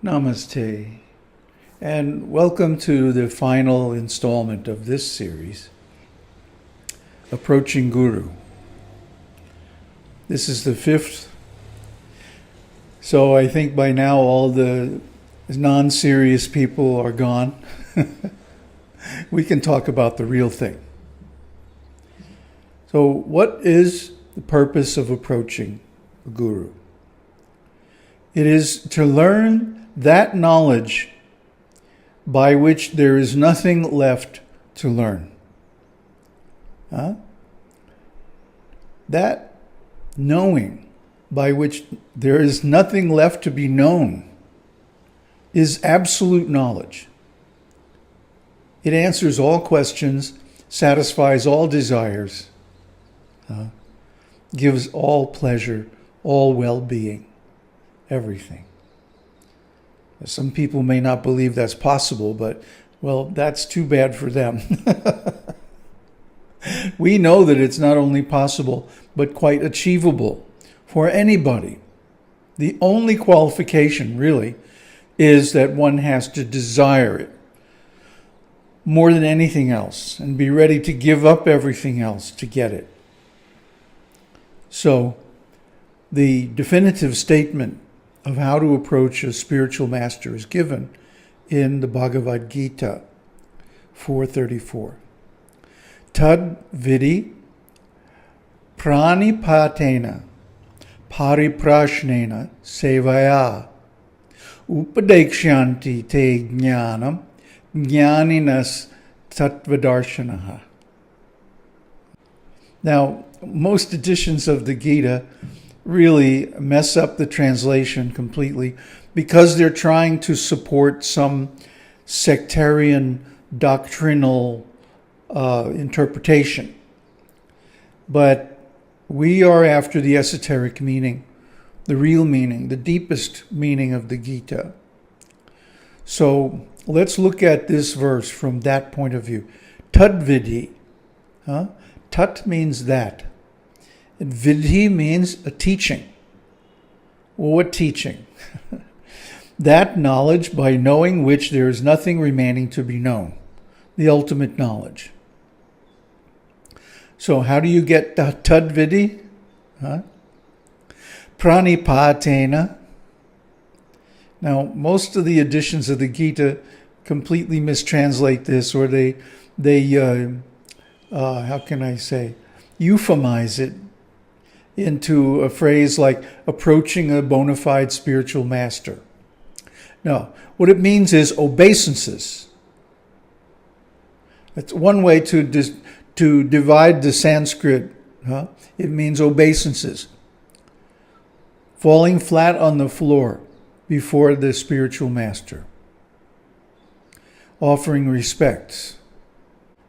Namaste, and welcome to the final installment of this series, Approaching Guru. This is the fifth, so I think by now all the non-serious people are gone. We can talk about the real thing. So what is the purpose of approaching a guru? It is to learn that knowledge by which there is nothing left to learn. That knowing by which there is nothing left to be known is absolute knowledge. It answers all questions, satisfies all desires, gives all pleasure, all well-being, everything. Some people may not believe that's possible, but, well, that's too bad for them. We know that it's not only possible, but quite achievable for anybody. The only qualification, really, is that one has to desire it more than anything else and be ready to give up everything else to get it. So, the definitive statement of how to approach a spiritual master is given in the Bhagavad-Gita 4:34. Tad viddhi praṇipātena paripraśnena sevayā upadekṣyanti te jñānaṁ jñāninas Tattva-darśinaḥ. Now, most editions of the Gita really mess up the translation completely because they're trying to support some sectarian doctrinal interpretation. But we are after the esoteric meaning, the real meaning, the deepest meaning of the Gita. So let's look at this verse from that point of view. Tad viddhi. Tat means that. And viddhi means a teaching. Well, what teaching? That knowledge by knowing which there is nothing remaining to be known. The ultimate knowledge. So how do you get tad viddhi? Praṇipātena. Now, most of the editions of the Gita completely mistranslate this, or they how can I say, euphemize it into a phrase like approaching a bona fide spiritual master. No, what it means is obeisances. That's one way to divide the Sanskrit. It means obeisances. Falling flat on the floor before the spiritual master. Offering respects.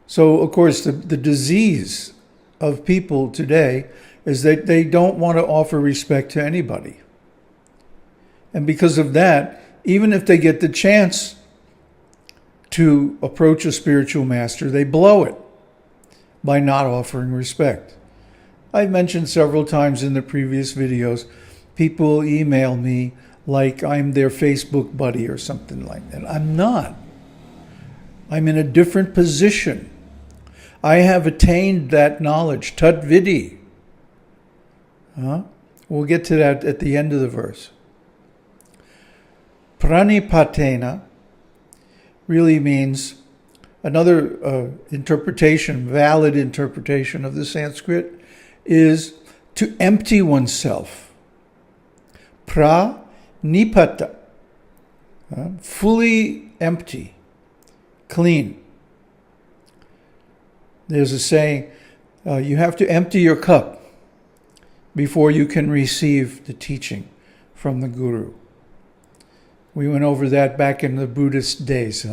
So, of course, the disease of people today is that they don't want to offer respect to anybody. And because of that, even if they get the chance to approach a spiritual master, they blow it by not offering respect. I've mentioned several times in the previous videos, people email me like I'm their Facebook buddy or something like that. I'm not. I'm in a different position. I have attained that knowledge, tad viddhi. We'll get to that at the end of the verse. Praṇipātena really means another interpretation, valid interpretation of the Sanskrit, is to empty oneself. Praṇipāta, fully empty, clean. There's a saying, you have to empty your cup before you can receive the teaching from the Guru. We went over that back in the Buddhist days,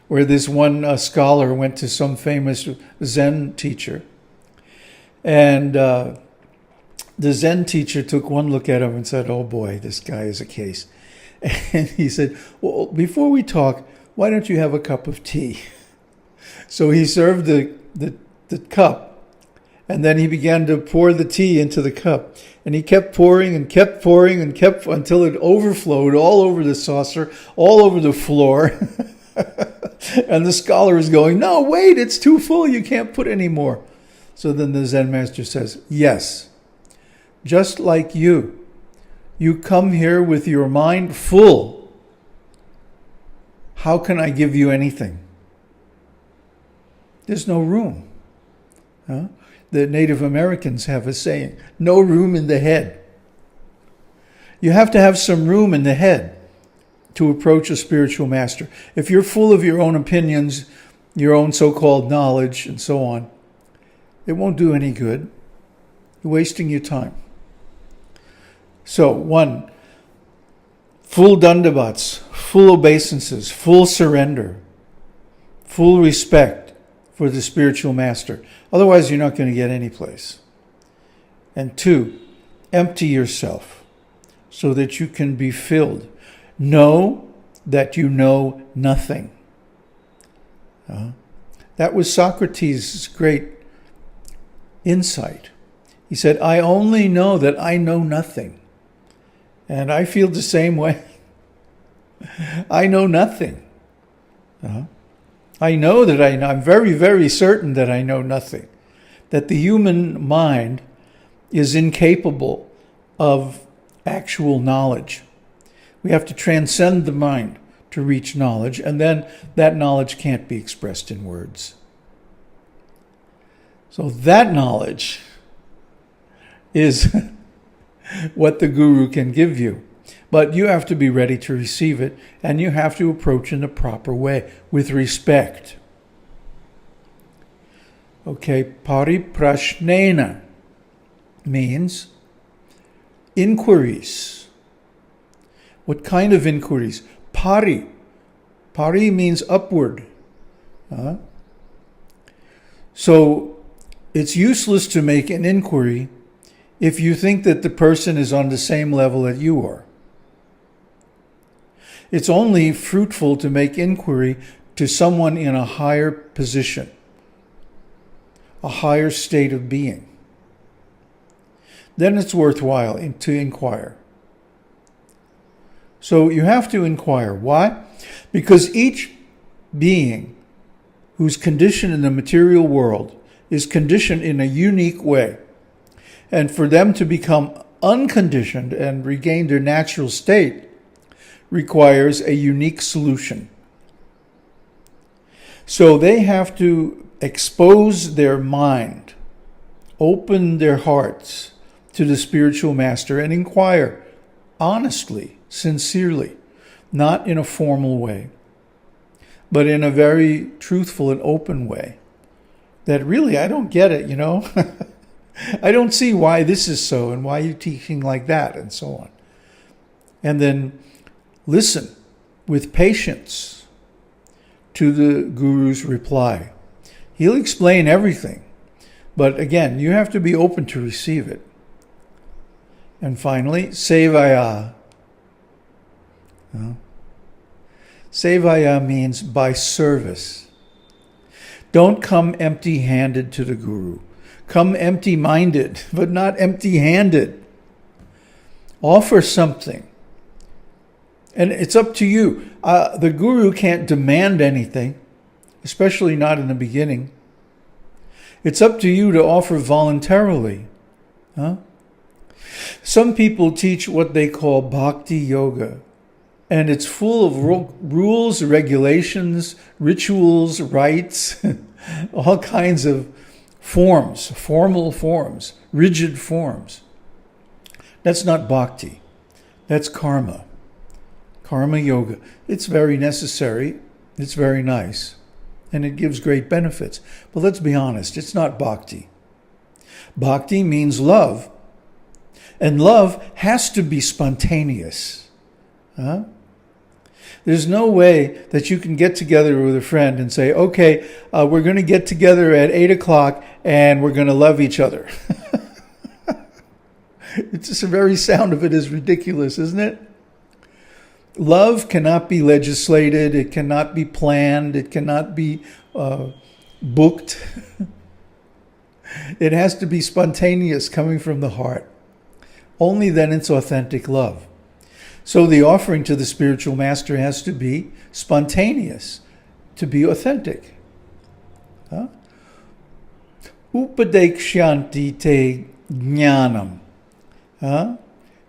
where this one scholar went to some famous Zen teacher. And the Zen teacher took one look at him and said, "Oh boy, this guy is a case." And he said, "Well, before we talk, why don't you have a cup of tea?" So he served the cup, And then he began to pour the tea into the cup. And he kept pouring and kept pouring and kept until it overflowed all over the saucer, all over the floor. And the scholar is going, no, wait, it's too full. You can't put any more. So then the Zen master says, yes, just like you come here with your mind full. How can I give you anything? There's no room. Huh? The Native Americans have a saying, no room in the head. You have to have some room in the head to approach a spiritual master. If you're full of your own opinions, your own so-called knowledge, and so on, it won't do any good. You're wasting your time. So, 1, full dandavats, full obeisances, full surrender, full respect for the spiritual master. Otherwise, you're not going to get any place. And 2, empty yourself so that you can be filled. Know that you know nothing. That was Socrates' great insight. He said, I only know that I know nothing. And I feel the same way. I know nothing. I know that I'm very, very certain that I know nothing. That the human mind is incapable of actual knowledge. We have to transcend the mind to reach knowledge, and then that knowledge can't be expressed in words. So that knowledge is what the guru can give you. But you have to be ready to receive it, and you have to approach in the proper way, with respect. Okay, paripraśnena means inquiries. What kind of inquiries? Pari. Pari means upward. So it's useless to make an inquiry if you think that the person is on the same level that you are. It's only fruitful to make inquiry to someone in a higher position, a higher state of being. Then it's worthwhile to inquire. So you have to inquire. Why? Because each being who's conditioned in the material world is conditioned in a unique way. And for them to become unconditioned and regain their natural state requires a unique solution. So they have to expose their mind, open their hearts to the spiritual master and inquire honestly, sincerely, not in a formal way, but in a very truthful and open way. That really, I don't get it, I don't see why this is so and why you're teaching like that and so on. And then listen with patience to the guru's reply. He'll explain everything, but again, you have to be open to receive it. And finally, sevayā. Sevayā means by service. Don't come empty-handed to the guru. Come empty-minded, but not empty-handed. Offer something. And it's up to you. The guru can't demand anything, especially not in the beginning. It's up to you to offer voluntarily. Some people teach what they call Bhakti-yoga. And it's full of rules, regulations, rituals, rites, all kinds of forms, formal forms, rigid forms. That's not bhakti. That's karma. Karma yoga. It's very necessary. It's very nice. And it gives great benefits. But let's be honest, it's not bhakti. Bhakti means love. And love has to be spontaneous. There's no way that you can get together with a friend and say, okay, we're going to get together at 8 o'clock and we're going to love each other. It's just the very sound of it is ridiculous, isn't it? Love cannot be legislated. It cannot be planned. It cannot be booked. It has to be spontaneous, coming from the heart. Only then it's authentic love. So the offering to the spiritual master has to be spontaneous, to be authentic. Huh? Upadekṣyanti te jñānaṁ.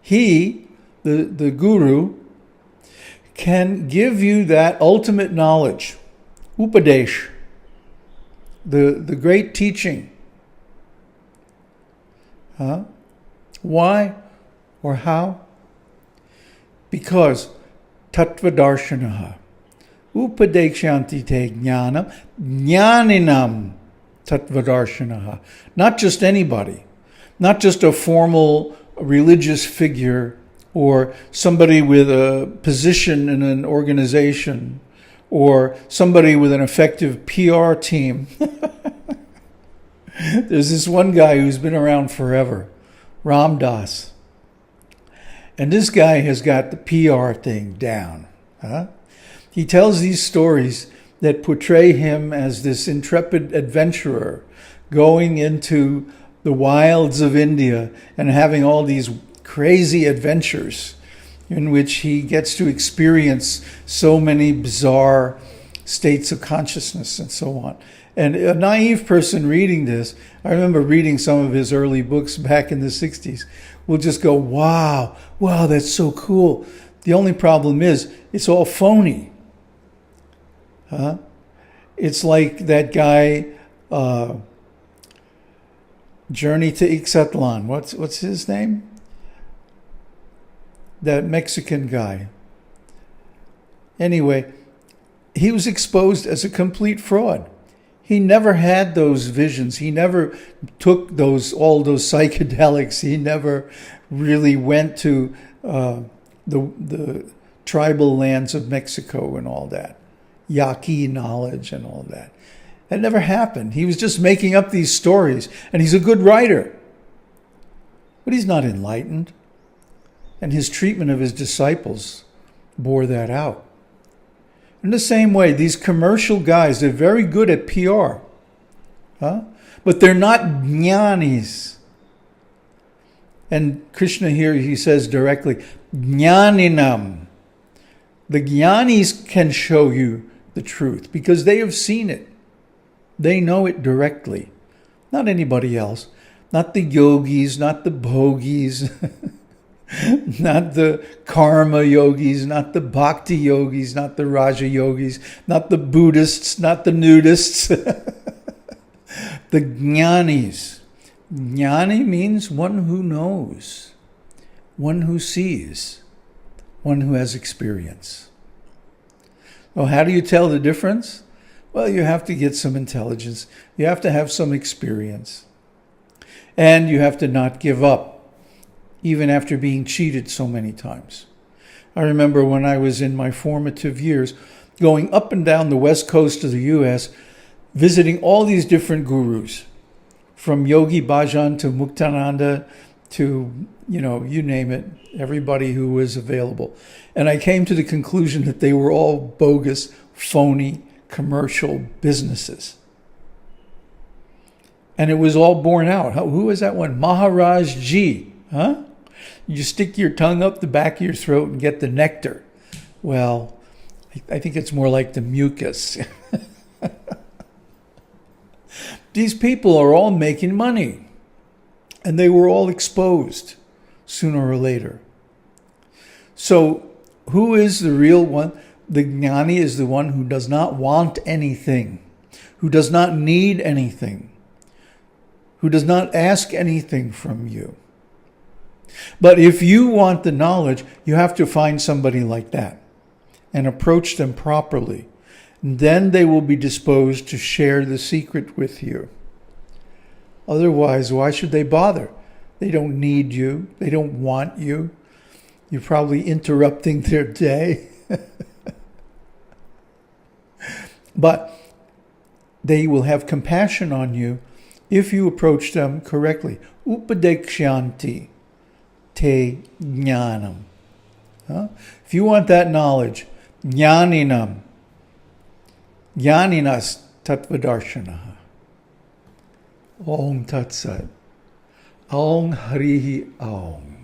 He, the guru, can give you that ultimate knowledge. Upadesh, the great teaching. Why or how? Because Tattva-darśinaḥ. Upadekṣyanti te jñānaṁ. Jñāninas Tattva-darśinaḥ. Not just anybody. Not just a formal religious figure or somebody with a position in an organization or somebody with an effective PR team. There's this one guy who's been around forever, Ram Dass. And this guy has got the PR thing down. He tells these stories that portray him as this intrepid adventurer going into the wilds of India and having all these crazy adventures in which he gets to experience so many bizarre states of consciousness and so on. And a naive person reading this, I remember reading some of his early books back in the 60s, will just go, wow, that's so cool. The only problem is, it's all phony. It's like that guy, Journey to Ixatlan. What's his name? That Mexican guy. Anyway, he was exposed as a complete fraud. He never had those visions. He never took all those psychedelics. He never really went to the tribal lands of Mexico and all that. Yaqui knowledge and all that. That never happened. He was just making up these stories. And he's a good writer. But he's not enlightened. And his treatment of his disciples bore that out. In the same way, these commercial guys, they're very good at PR. But they're not jñānis. And Krishna here, he says directly, jñāninas. The jñānis can show you the truth because they have seen it. They know it directly. Not anybody else. Not the yogis, not the bhogis, not the karma yogis, not the bhakti yogis, not the raja yogis, not the Buddhists, not the nudists. The jñānis. Jñāni means one who knows, one who sees, one who has experience. Well, how do you tell the difference? Well, you have to get some intelligence. You have to have some experience. And you have to not give up, even after being cheated so many times. I remember when I was in my formative years, going up and down the west coast of the U.S., visiting all these different gurus, from Yogi Bhajan to Muktananda to, you name it, everybody who was available. And I came to the conclusion that they were all bogus, phony, commercial businesses. And it was all borne out. Who was that one? Maharaj Ji. You stick your tongue up the back of your throat and get the nectar. Well, I think it's more like the mucus. These people are all making money. And they were all exposed sooner or later. So who is the real one? The jnani is the one who does not want anything, who does not need anything, who does not ask anything from you. But if you want the knowledge, you have to find somebody like that and approach them properly. And then they will be disposed to share the secret with you. Otherwise, why should they bother? They don't need you. They don't want you. You're probably interrupting their day. But they will have compassion on you if you approach them correctly. Upadekṣyanti te jñānaṁ. If you want that knowledge, jñāninas Tattva-darśinaḥ. Om Tat Sat. Aum Harihi Aum.